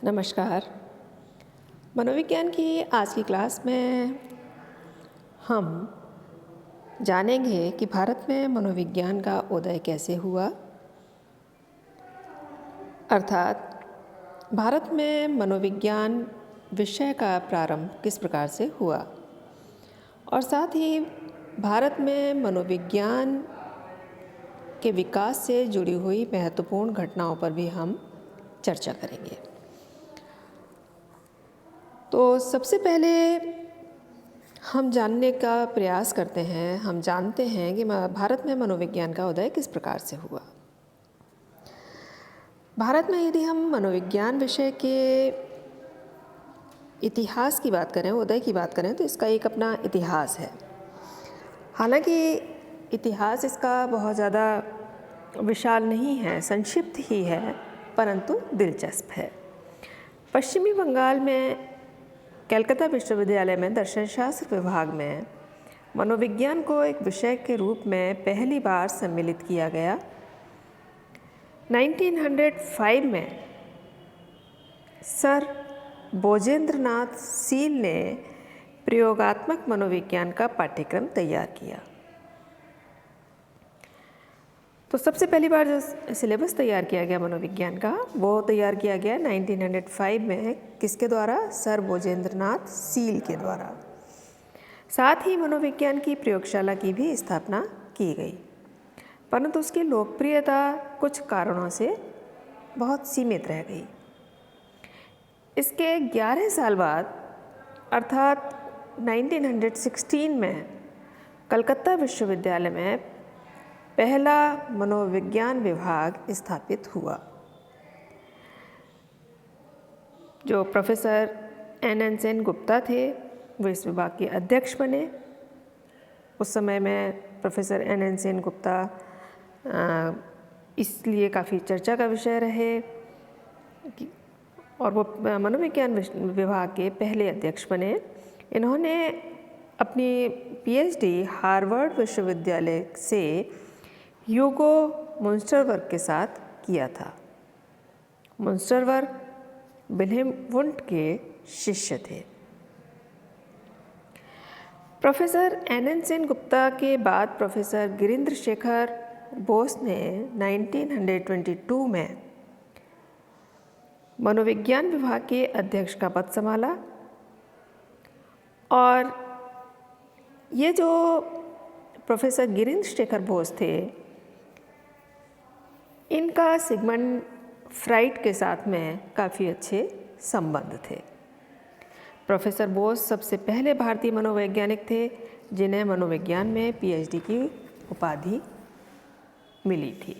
नमस्कार। मनोविज्ञान की आज की क्लास में हम जानेंगे कि भारत में मनोविज्ञान का उदय कैसे हुआ, अर्थात भारत में मनोविज्ञान विषय का प्रारंभ किस प्रकार से हुआ और साथ ही भारत में मनोविज्ञान के विकास से जुड़ी हुई महत्वपूर्ण घटनाओं पर भी हम चर्चा करेंगे। तो सबसे पहले हम जानने का प्रयास करते हैं, हम जानते हैं कि भारत में मनोविज्ञान का उदय किस प्रकार से हुआ। भारत में यदि हम मनोविज्ञान विषय के इतिहास की बात करें, उदय की बात करें, तो इसका एक अपना इतिहास है। हालांकि इतिहास इसका बहुत ज़्यादा विशाल नहीं है, संक्षिप्त ही है, परंतु दिलचस्प है। पश्चिमी बंगाल में कलकत्ता विश्वविद्यालय में दर्शन शास्त्र विभाग में मनोविज्ञान को एक विषय के रूप में पहली बार सम्मिलित किया गया। 1905 में सर बोजेंद्रनाथ सील ने प्रयोगात्मक मनोविज्ञान का पाठ्यक्रम तैयार किया। तो सबसे पहली बार जो सिलेबस तैयार किया गया मनोविज्ञान का, वो तैयार किया गया 1905 में किसके द्वारा? सर बोजेंद्रनाथ सील के द्वारा। साथ ही मनोविज्ञान की प्रयोगशाला की भी स्थापना की गई, परंतु उसकी लोकप्रियता कुछ कारणों से बहुत सीमित रह गई। इसके 11 साल बाद अर्थात 1916 में कलकत्ता विश्वविद्यालय में पहला मनोविज्ञान विभाग स्थापित हुआ, जो प्रोफेसर एन सेन गुप्ता थे, वो इस विभाग के अध्यक्ष बने। उस समय में प्रोफेसर एन सेन गुप्ता इसलिए काफ़ी चर्चा का विषय रहे और वो मनोविज्ञान विभाग के पहले अध्यक्ष बने। इन्होंने अपनी पीएचडी हार्वर्ड विश्वविद्यालय से ह्यूगो मुंस्टरबर्ग के साथ किया था। मुंस्टरबर्ग विल्हेम वुंट के शिष्य थे। प्रोफेसर एन सेन गुप्ता के बाद प्रोफेसर गिरीन्द्र शेखर बोस ने 1922 में मनोविज्ञान विभाग के अध्यक्ष का पद संभाला और ये जो प्रोफेसर गिरीन्द्र शेखर बोस थे, इनका सिगमंड फ्राइड के साथ में काफ़ी अच्छे संबंध थे। प्रोफेसर बोस सबसे पहले भारतीय मनोवैज्ञानिक थे जिन्हें मनोविज्ञान में पीएचडी की उपाधि मिली थी।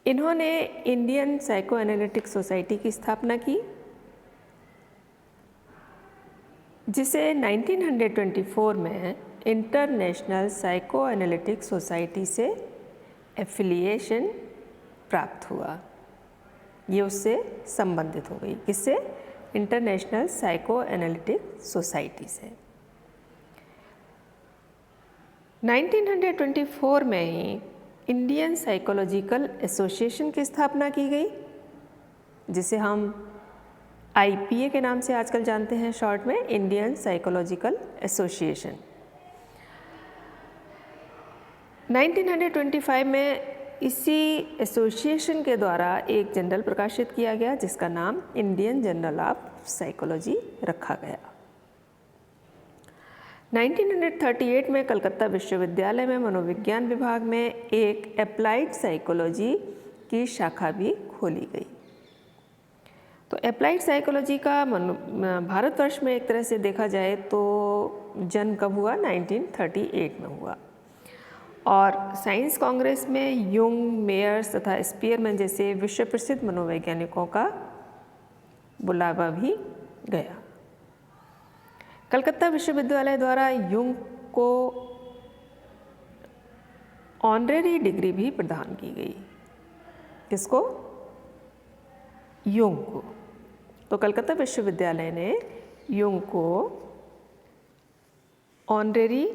इन्होंने इंडियन साइकोएनालिटिक सोसाइटी की स्थापना की, जिसे 1924 में इंटरनेशनल साइकोएनालिटिक सोसाइटी से एफिलिएशन प्राप्त हुआ। ये उससे संबंधित हो गई, किससे? इंटरनेशनल साइकोएनालिटिक सोसाइटी से। 1924 में ही इंडियन साइकोलॉजिकल एसोसिएशन की स्थापना की गई, जिसे हम आईपीए के नाम से आजकल जानते हैं, शॉर्ट में इंडियन साइकोलॉजिकल एसोसिएशन। 1925 में इसी एसोसिएशन के द्वारा एक जर्नल प्रकाशित किया गया जिसका नाम इंडियन जर्नल ऑफ साइकोलॉजी रखा गया। 1938 में कलकत्ता विश्वविद्यालय में मनोविज्ञान विभाग में एक एप्लाइड साइकोलॉजी की शाखा भी खोली गई। तो एप्लाइड साइकोलॉजी का भारतवर्ष में एक तरह से देखा जाए तो जन्म कब हुआ? 1938 में हुआ और साइंस कांग्रेस में यूंग, मेयर्स तथा स्पीयरमैन जैसे विश्व प्रसिद्ध मनोवैज्ञानिकों का बुलावा भी गया। कलकत्ता विश्वविद्यालय द्वारा यूंग को ऑनरेरी डिग्री भी प्रदान की गई। किसको? यूंग को। तो कलकत्ता विश्वविद्यालय ने यूंग को ऑनरेरी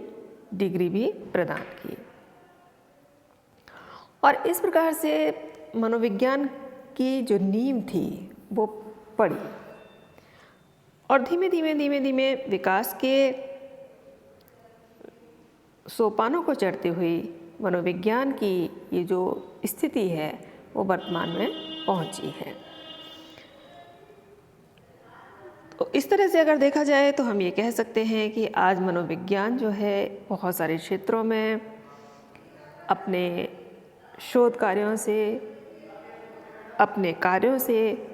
डिग्री भी प्रदान की और इस प्रकार से मनोविज्ञान की जो नींव थी वो पड़ी और धीमे धीमे विकास के सोपानों को चढ़ते हुए मनोविज्ञान की ये जो स्थिति है वो वर्तमान में पहुंची है। तो इस तरह से अगर देखा जाए तो हम ये कह सकते हैं कि आज मनोविज्ञान जो है बहुत सारे क्षेत्रों में अपने शोध कार्यों से, अपने कार्यों से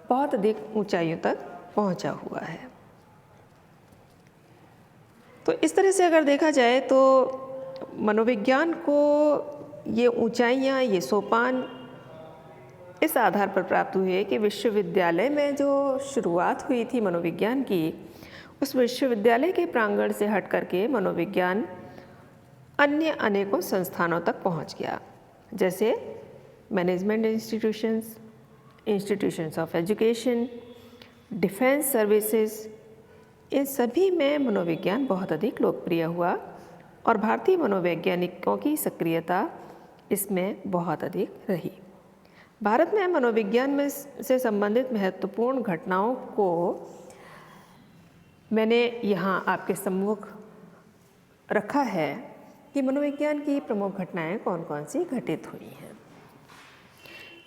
बहुत अधिक ऊंचाइयों तक पहुंचा हुआ है। तो इस तरह से अगर देखा जाए तो मनोविज्ञान को ये ऊंचाइयां, ये सोपान इस आधार पर प्राप्त हुए कि विश्वविद्यालय में जो शुरुआत हुई थी मनोविज्ञान की, उस विश्वविद्यालय के प्रांगण से हट करके मनोविज्ञान अन्य अनेकों संस्थानों तक पहुंच गया, जैसे management institutions, institutions of education, defence services, इन सभी में मनोविज्ञान बहुत अधिक लोकप्रिय हुआ और भारतीय मनोवैज्ञानिकों की सक्रियता इसमें बहुत अधिक रही। भारत में मनोविज्ञान में से संबंधित महत्वपूर्ण घटनाओं को मैंने यहाँ आपके सम्मुख रखा है कि मनोविज्ञान की प्रमुख घटनाएं कौन कौन सी घटित हुई हैं।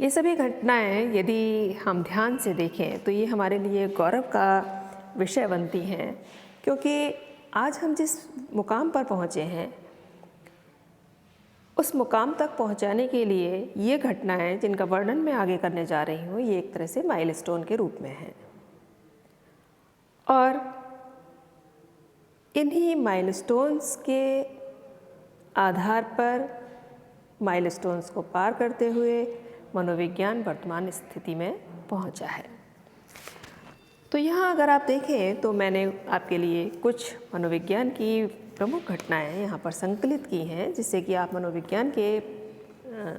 ये सभी घटनाएं यदि हम ध्यान से देखें तो ये हमारे लिए गौरव का विषय बनती हैं, क्योंकि आज हम जिस मुकाम पर पहुँचे हैं उस मुकाम तक पहुंचाने के लिए ये घटनाएं जिनका वर्णन मैं आगे करने जा रही हूँ, ये एक तरह से माइलस्टोन के रूप में हैं और इन्हीं माइलस्टोन्स के आधार पर, माइलस्टोन्स को पार करते हुए मनोविज्ञान वर्तमान स्थिति में पहुंचा है। तो यहाँ अगर आप देखें तो मैंने आपके लिए कुछ मनोविज्ञान की प्रमुख घटनाएं यहाँ पर संकलित की हैं, जिससे कि आप मनोविज्ञान के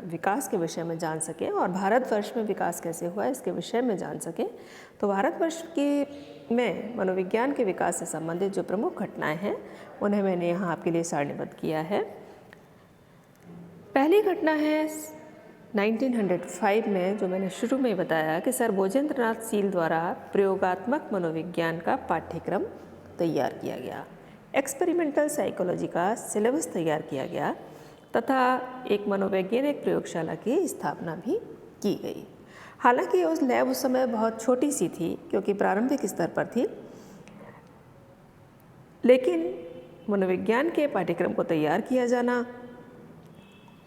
विकास के विषय में जान सकें और भारतवर्ष में विकास कैसे हुआ इसके विषय में जान सकें। तो भारतवर्ष के में मनोविज्ञान के विकास से संबंधित जो प्रमुख घटनाएं हैं उन्हें मैंने यहाँ आपके लिए सारणीबद्ध किया है। पहली घटना है 1905 में, जो मैंने शुरू में बताया कि सर भोजेंद्रनाथ सील द्वारा प्रयोगात्मक मनोविज्ञान का पाठ्यक्रम तैयार किया गया, एक्सपेरिमेंटल साइकोलॉजी का सिलेबस तैयार किया गया तथा एक मनोवैज्ञानिक प्रयोगशाला की स्थापना भी की गई। हालांकि उस लैब उस समय बहुत छोटी सी थी क्योंकि प्रारंभिक स्तर पर थी, लेकिन मनोविज्ञान के पाठ्यक्रम को तैयार किया जाना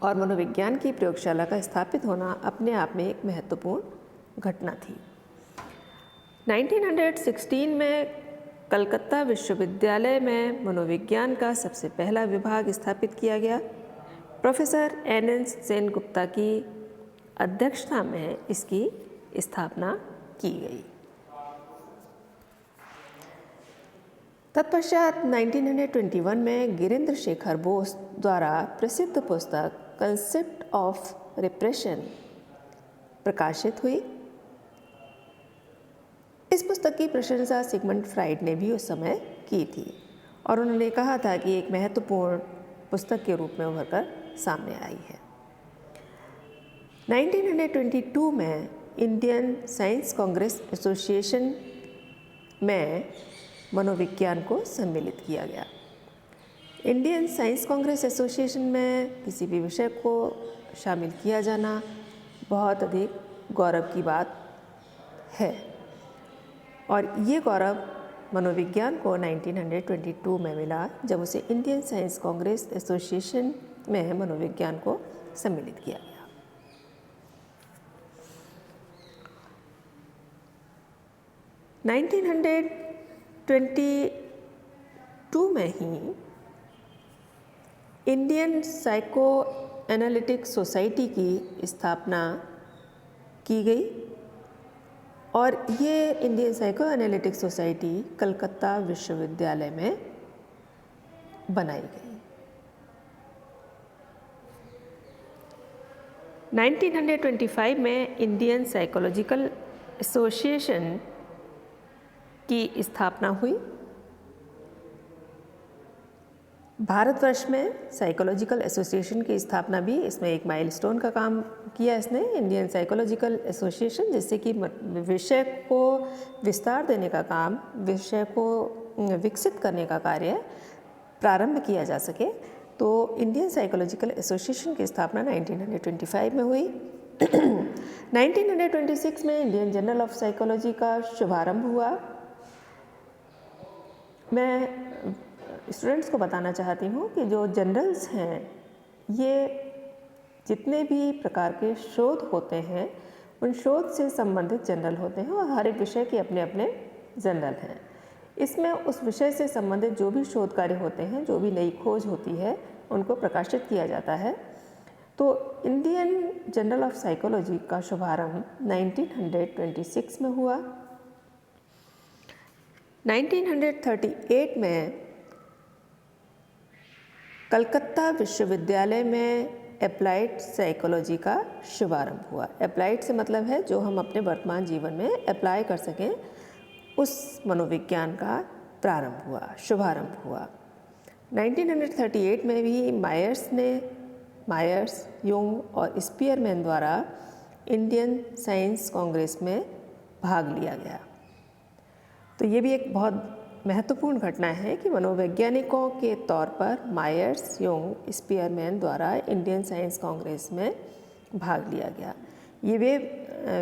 और मनोविज्ञान की प्रयोगशाला का स्थापित होना अपने आप में एक महत्वपूर्ण घटना थी। 1916 में कलकत्ता विश्वविद्यालय में मनोविज्ञान का सबसे पहला विभाग स्थापित किया गया। प्रोफेसर NN सेनगुप्ता की अध्यक्षता में इसकी स्थापना की गई। तत्पश्चात 1921 में गिरीन्द्र शेखर बोस द्वारा प्रसिद्ध पुस्तक कंसेप्ट ऑफ रिप्रेशन प्रकाशित हुई। इस पुस्तक की प्रशंसा सिगमंड फ्राइड ने भी उस समय की थी और उन्होंने कहा था कि एक महत्वपूर्ण पुस्तक के रूप में उभर कर सामने आई है। 1922 में इंडियन साइंस कांग्रेस एसोसिएशन में मनोविज्ञान को सम्मिलित किया गया। इंडियन साइंस कांग्रेस एसोसिएशन में किसी भी विषय को शामिल किया जाना बहुत अधिक गौरव की बात है और ये गौरव मनोविज्ञान को 1922 में मिला जब उसे इंडियन साइंस कांग्रेस एसोसिएशन में मनोविज्ञान को सम्मिलित किया गया। नाइनटीन 1922 में ही इंडियन साइको एनालिटिक सोसाइटी की स्थापना की गई और ये Indian psycho analytic society Calcutta विश्वविद्यालय में बनाई गई। 1925 में इंडियन साइकोलॉजिकल एसोसिएशन की स्थापना हुई भारतवर्ष में साइकोलॉजिकल एसोसिएशन की स्थापना भी इसमें एक माइलस्टोन का काम किया इसने, इंडियन साइकोलॉजिकल एसोसिएशन, जिससे कि विषय को विस्तार देने का काम, विषय को विकसित करने का कार्य प्रारंभ किया जा सके। तो इंडियन साइकोलॉजिकल एसोसिएशन की स्थापना 1925 में हुई। 1926 में इंडियन जर्नल ऑफ साइकोलॉजी का शुभारंभ हुआ। मैं स्टूडेंट्स को बताना चाहती हूँ कि जो जर्नल्स हैं, ये जितने भी प्रकार के शोध होते हैं उन शोध से संबंधित जर्नल होते हैं और हर एक विषय के अपने अपने जर्नल हैं। इसमें उस विषय से संबंधित जो भी शोध कार्य होते हैं, जो भी नई खोज होती है, उनको प्रकाशित किया जाता है। तो इंडियन जर्नल ऑफ साइकोलॉजी का शुभारंभ 1926 में हुआ। 1938 में कलकत्ता विश्वविद्यालय में अप्लाइड साइकोलॉजी का शुभारंभ हुआ। अप्लाइड से मतलब है जो हम अपने वर्तमान जीवन में अप्लाई कर सकें, उस मनोविज्ञान का शुभारंभ हुआ। 1938 में भी मायर्स, यूंग और स्पीयरमैन द्वारा इंडियन साइंस कांग्रेस में भाग लिया गया। तो ये भी एक बहुत महत्वपूर्ण घटना है कि मनोवैज्ञानिकों के तौर पर मायर्स, यूंग, स्पीयरमैन द्वारा इंडियन साइंस कांग्रेस में भाग लिया गया। ये वे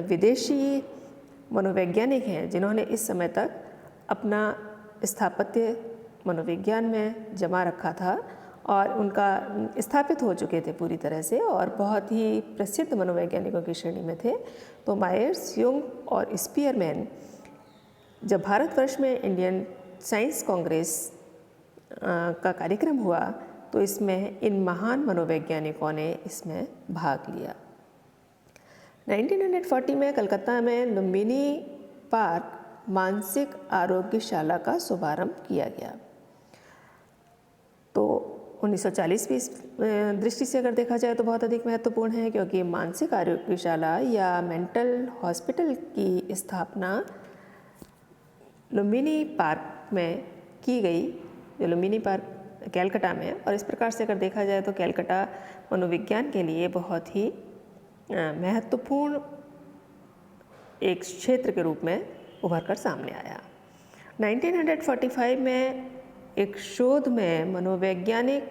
विदेशी मनोवैज्ञानिक हैं जिन्होंने इस समय तक अपना स्थापत्य मनोविज्ञान में जमा रखा था और उनका स्थापित हो चुके थे पूरी तरह से और बहुत ही प्रसिद्ध मनोवैज्ञानिकों की श्रेणी में थे। तो मायर्स, यूंग और स्पीयरमैन जब भारतवर्ष में इंडियन साइंस कांग्रेस का कार्यक्रम हुआ तो इसमें इन महान मनोवैज्ञानिकों ने इसमें भाग लिया। 1940 में कलकत्ता में लुम्बिनी पार्क मानसिक आरोग्यशाला का शुभारंभ किया गया। तो 1940 भी इस दृष्टि से अगर देखा जाए तो बहुत अधिक महत्वपूर्ण है, क्योंकि मानसिक आरोग्यशाला या मेंटल हॉस्पिटल की स्थापना लुम्बिनी पार्क में की गई, जो लुम्बिनी पार्क कैलकाटा में। और इस प्रकार से अगर देखा जाए तो कैलकाटा मनोविज्ञान के लिए बहुत ही महत्वपूर्ण एक क्षेत्र के रूप में उभर कर सामने आया। 1945 में एक शोध में मनोवैज्ञानिक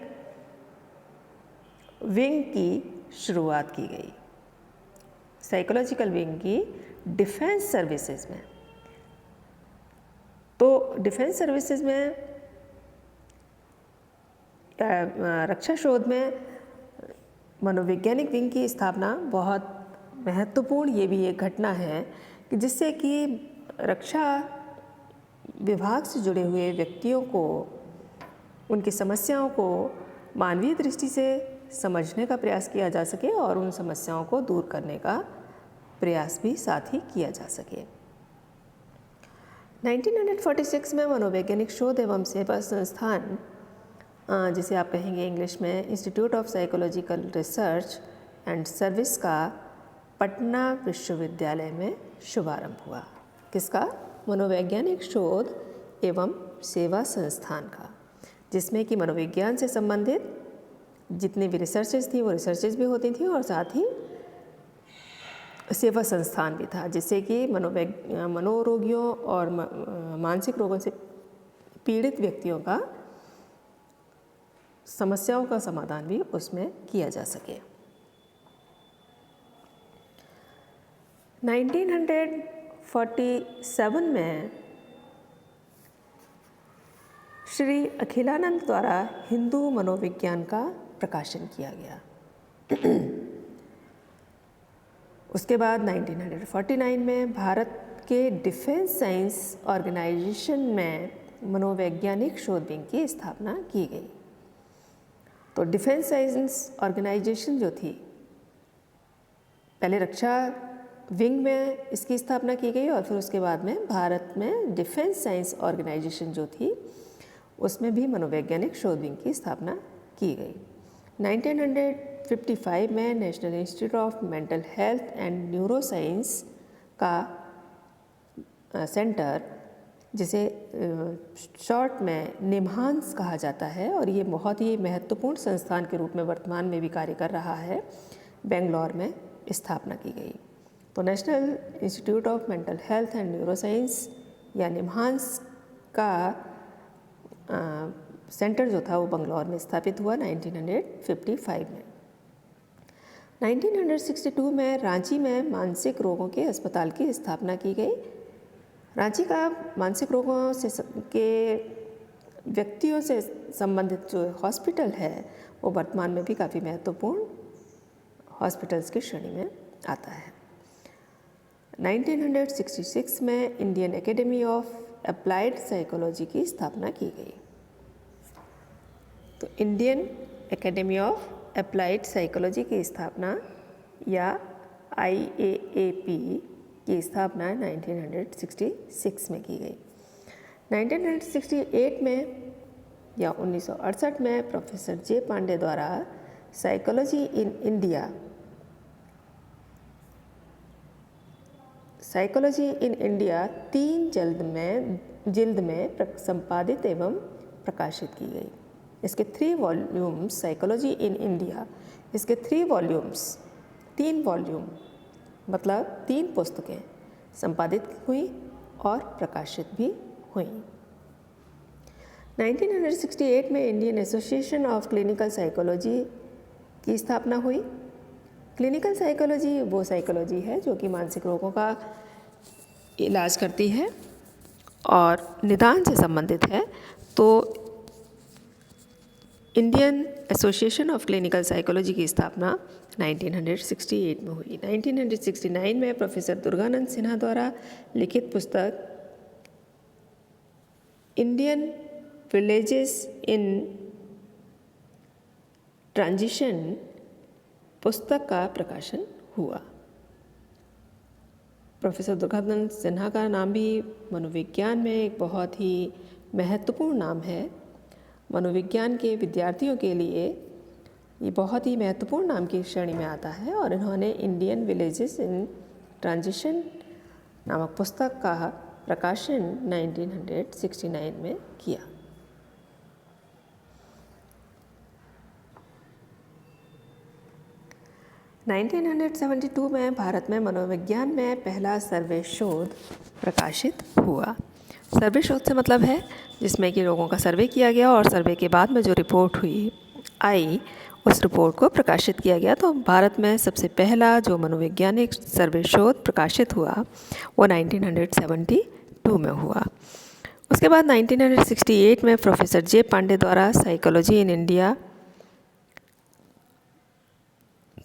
विंग की शुरुआत की गई, साइकोलॉजिकल विंग की डिफेंस सर्विसेज में। तो डिफेंस सर्विसेज में रक्षा शोध में मनोवैज्ञानिक विंग की स्थापना बहुत महत्वपूर्ण ये भी एक घटना है कि जिससे कि रक्षा विभाग से जुड़े हुए व्यक्तियों को उनकी समस्याओं को मानवीय दृष्टि से समझने का प्रयास किया जा सके और उन समस्याओं को दूर करने का प्रयास भी साथ ही किया जा सके। 1946 में मनोवैज्ञानिक शोध एवं सेवा संस्थान, जिसे आप कहेंगे इंग्लिश में institute of psychological research and service का पटना विश्वविद्यालय में शुभारंभ हुआ। किसका? मनोवैज्ञानिक शोध एवं सेवा संस्थान का, जिसमें कि मनोविज्ञान से संबंधित जितनी भी रिसर्चेज थी वो रिसर्चेज भी होती थी और साथ ही सेवा संस्थान भी था, जिससे कि मनोरोगियों और मानसिक रोगों से पीड़ित व्यक्तियों का समस्याओं का समाधान भी उसमें किया जा सके। 1947 में श्री अखिलानंद द्वारा हिंदू मनोविज्ञान का प्रकाशन किया गया। उसके बाद 1949 में भारत के डिफेंस साइंस ऑर्गेनाइजेशन में मनोवैज्ञानिक शोध विंग की स्थापना की गई। तो डिफेंस साइंस ऑर्गेनाइजेशन जो थी, पहले रक्षा विंग में इसकी स्थापना की गई और फिर उसके बाद में भारत में डिफेंस साइंस ऑर्गेनाइजेशन जो थी उसमें भी मनोवैज्ञानिक शोध विंग की स्थापना की गई। 1955 में national institute of mental health and neuro science का सेंटर जिसे शॉर्ट में निम्हांस कहा जाता है, और ये बहुत ही महत्वपूर्ण संस्थान के रूप में वर्तमान में भी कार्य कर रहा है, बेंगलोर में स्थापना की गई। तो national institute of mental health and neuroscience या निम्हांस का सेंटर जो था वो बेंगलोर में स्थापित हुआ 1955 में। 1962 में रांची में मानसिक रोगों के अस्पताल की स्थापना की गई। रांची का मानसिक रोगों से के व्यक्तियों से संबंधित जो हॉस्पिटल है वो वर्तमान में भी काफ़ी महत्वपूर्ण हॉस्पिटल्स की श्रेणी में आता है। 1966 में Indian academy of applied psychology की स्थापना की गई। तो Indian academy of applied psychology की स्थापना या IAAP की स्थापना 1966 में की गई। 1968 में या 1968 में प्रोफेसर जे पांडे द्वारा साइकोलॉजी इन इंडिया 3 जिल्द में संपादित एवं प्रकाशित की गई। इसके 3 वॉल्यूम्स साइकोलॉजी इन इंडिया, इसके 3 वॉल्यूम्स 3 वॉल्यूम मतलब 3 पुस्तकें संपादित हुई और प्रकाशित भी हुई। 1968 में Indian association of clinical psychology की स्थापना हुई। क्लिनिकल साइकोलॉजी वो साइकोलॉजी है जो कि मानसिक रोगों का इलाज करती है और निदान से संबंधित है। तो Indian association of clinical psychology की स्थापना 1968 में हुई। 1969 में प्रोफेसर दुर्गानंद सिन्हा द्वारा लिखित पुस्तक इंडियन विलेजेस इन ट्रांजिशन पुस्तक का प्रकाशन हुआ। प्रोफेसर दुर्गानंद सिन्हा का नाम भी मनोविज्ञान में एक बहुत ही महत्वपूर्ण नाम है। मनोविज्ञान के विद्यार्थियों के लिए ये बहुत ही महत्वपूर्ण नाम की श्रेणी में आता है और इन्होंने इंडियन विलेजेस इन ट्रांजिशन नामक पुस्तक का प्रकाशन 1969 में किया। (1972) में भारत में मनोविज्ञान में पहला सर्वे शोध प्रकाशित हुआ। सर्वे शोध से मतलब है जिसमें कि लोगों का सर्वे किया गया और सर्वे के बाद में जो रिपोर्ट आई उस रिपोर्ट को प्रकाशित किया गया। तो भारत में सबसे पहला जो मनोवैज्ञानिक सर्वे शोध प्रकाशित हुआ वो 1972 में हुआ। उसके बाद 1968 में प्रोफेसर जे पांडे द्वारा साइकोलॉजी इन इंडिया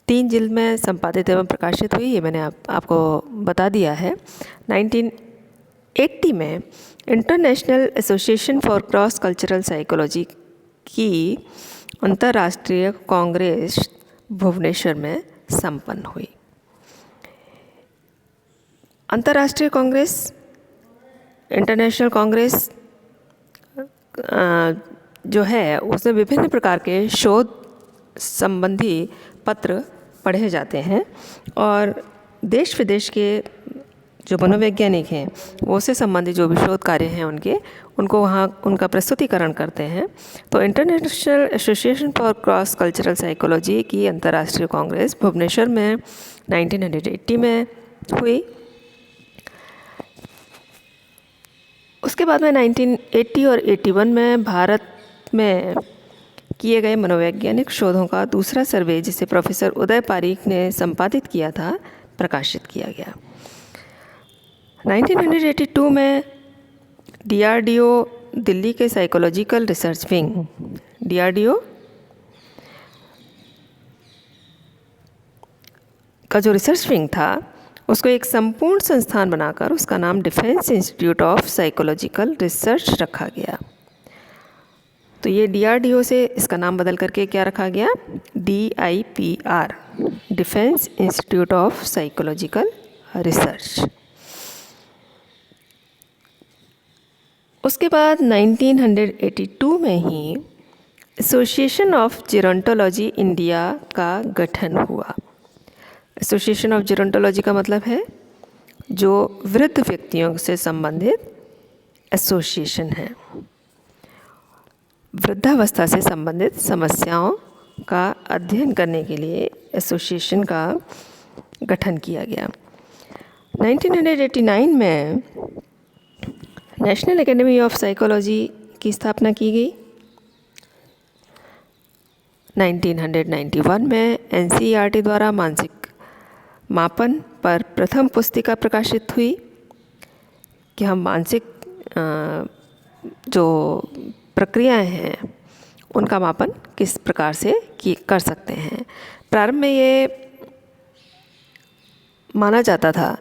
3 जिल्द में संपादित एवं प्रकाशित हुई। ये मैंने आपको बता दिया है। 1980 में international association for cross cultural psychology की अंतर्राष्ट्रीय कांग्रेस भुवनेश्वर में संपन्न हुई। अंतर्राष्ट्रीय कांग्रेस, इंटरनेशनल कांग्रेस जो है उसमें विभिन्न प्रकार के शोध संबंधी पत्र पढ़े जाते हैं और देश विदेश के जो मनोवैज्ञानिक हैं वो उससे संबंधित जो भी शोध कार्य हैं उनको वहाँ उनका प्रस्तुतिकरण करते हैं। तो international association for cross cultural psychology की अंतर्राष्ट्रीय कांग्रेस भुवनेश्वर में 1980 में हुई। उसके बाद में 1980 और 81 में भारत में किए गए मनोवैज्ञानिक शोधों का दूसरा सर्वे जिसे प्रोफेसर उदय पारीख ने संपादित किया था प्रकाशित किया गया। 1982 में DRDO दिल्ली के साइकोलॉजिकल रिसर्च विंग DRDO का जो रिसर्च विंग था उसको एक संपूर्ण संस्थान बनाकर उसका नाम defence institute of psychological research रखा गया। तो ये DRDO से इसका नाम बदल करके क्या रखा गया, DIPR defence institute of psychological research. उसके बाद 1982 में ही एसोसिएशन ऑफ जेरोंटोलॉजी इंडिया का गठन हुआ। एसोसिएशन ऑफ जेरोंटोलॉजी का मतलब है जो वृद्ध व्यक्तियों से संबंधित एसोसिएशन है। वृद्धावस्था से संबंधित समस्याओं का अध्ययन करने के लिए एसोसिएशन का गठन किया गया। 1989 में नेशनल एकेडमी ऑफ साइकोलॉजी की स्थापना की गई। 1991 में एनसीईआरटी द्वारा मानसिक मापन पर प्रथम पुस्तिका प्रकाशित हुई कि हम मानसिक जो प्रक्रियाएं हैं उनका मापन किस प्रकार से कर सकते हैं। प्रारंभ में ये माना जाता था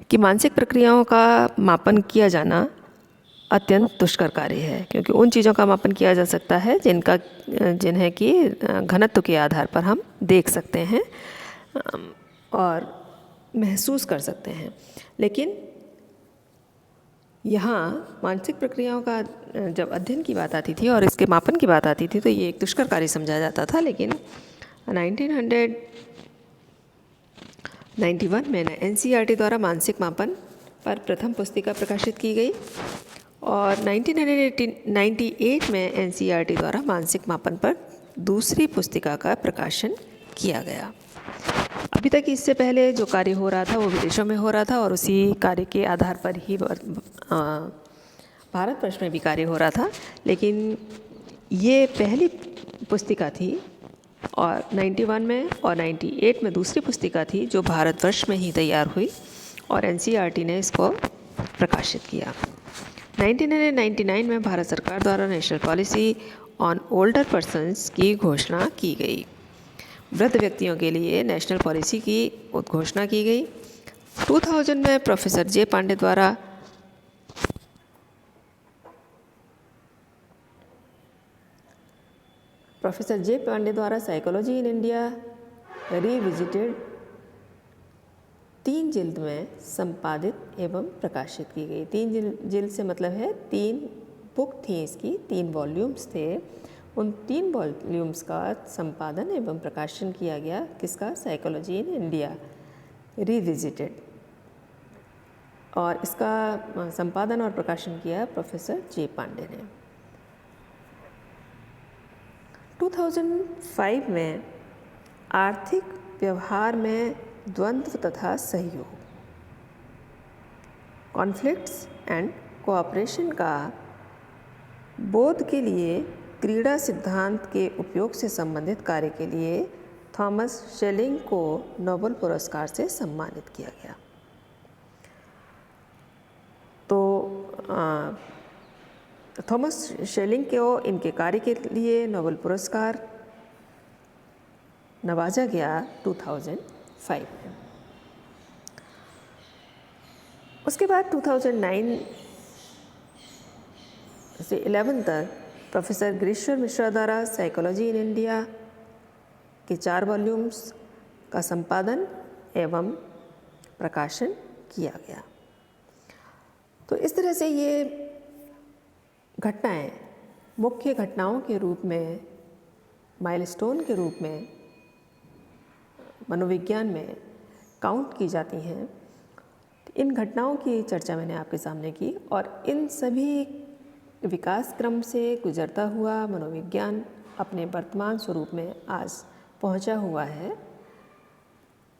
कि मानसिक प्रक्रियाओं का मापन किया जाना अत्यंत दुष्कर कार्य है, क्योंकि उन चीज़ों का मापन किया जा सकता है जिन्हें कि घनत्व के आधार पर हम देख सकते हैं और महसूस कर सकते हैं। लेकिन यहाँ मानसिक प्रक्रियाओं का जब अध्ययन की बात आती थी और इसके मापन की बात आती थी तो ये एक दुष्कर कार्य समझा जाता था। लेकिन 1991 में एनसीईआरटी द्वारा मानसिक मापन पर प्रथम पुस्तिका प्रकाशित की गई और 1998 में एनसीईआरटी द्वारा मानसिक मापन पर दूसरी पुस्तिका का प्रकाशन किया गया। अभी तक इससे पहले जो कार्य हो रहा था वो विदेशों में हो रहा था और उसी कार्य के आधार पर ही भारतवर्ष में भी कार्य हो रहा था, लेकिन ये पहली पुस्तिका थी और 91 में और 98 में दूसरी पुस्तिका थी जो भारतवर्ष में ही तैयार हुई और एनसीईआरटी ने इसको प्रकाशित किया। 1999 में भारत सरकार द्वारा national policy on older persons की घोषणा की गई। वृद्ध व्यक्तियों के लिए नेशनल पॉलिसी की उद्घोषणा की गई। 2000 में प्रोफेसर जे पांडे द्वारा साइकोलॉजी इन इंडिया रिविजिटेड 3 जिल्द में संपादित एवं प्रकाशित की गई। 3 जिल्द से मतलब है 3 बुक थी, इसकी 3 वॉल्यूम्स थे। उन 3 वॉल्यूम्स का संपादन एवं प्रकाशन किया गया। किसका? साइकोलॉजी इन इंडिया रिविजिटेड, और इसका संपादन और प्रकाशन किया प्रोफेसर जे पांडे ने। 2005 में आर्थिक व्यवहार में द्वंद्व तथा सहयोग, कॉन्फ्लिक्ट्स एंड कोऑपरेशन का बोध के लिए क्रीड़ा सिद्धांत के उपयोग से संबंधित कार्य के लिए थॉमस शेलिंग को नोबेल पुरस्कार से सम्मानित किया गया। तो थॉमस शेलिंग को इनके कार्य के लिए नोबेल पुरस्कार नवाजा गया 2005 में। उसके बाद 2009 से 11 तक प्रोफेसर गिरीश्वर मिश्रा द्वारा साइकोलॉजी इन इंडिया के 4 वॉल्यूम्स का संपादन एवं प्रकाशन किया गया। तो इस तरह से ये घटनाएं मुख्य घटनाओं के रूप में, माइलस्टोन के रूप में मनोविज्ञान में काउंट की जाती हैं। इन घटनाओं की चर्चा मैंने आपके सामने की और इन सभी विकास क्रम से गुजरता हुआ मनोविज्ञान अपने वर्तमान स्वरूप में आज पहुंचा हुआ है।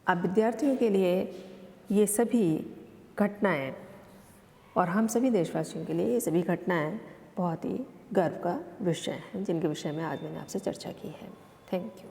अब विद्यार्थियों के लिए ये सभी घटनाएं और हम सभी देशवासियों के लिए ये सभी घटनाएं बहुत ही गर्व का विषय हैं, जिनके विषय में आज मैंने आपसे चर्चा की है। Thank you.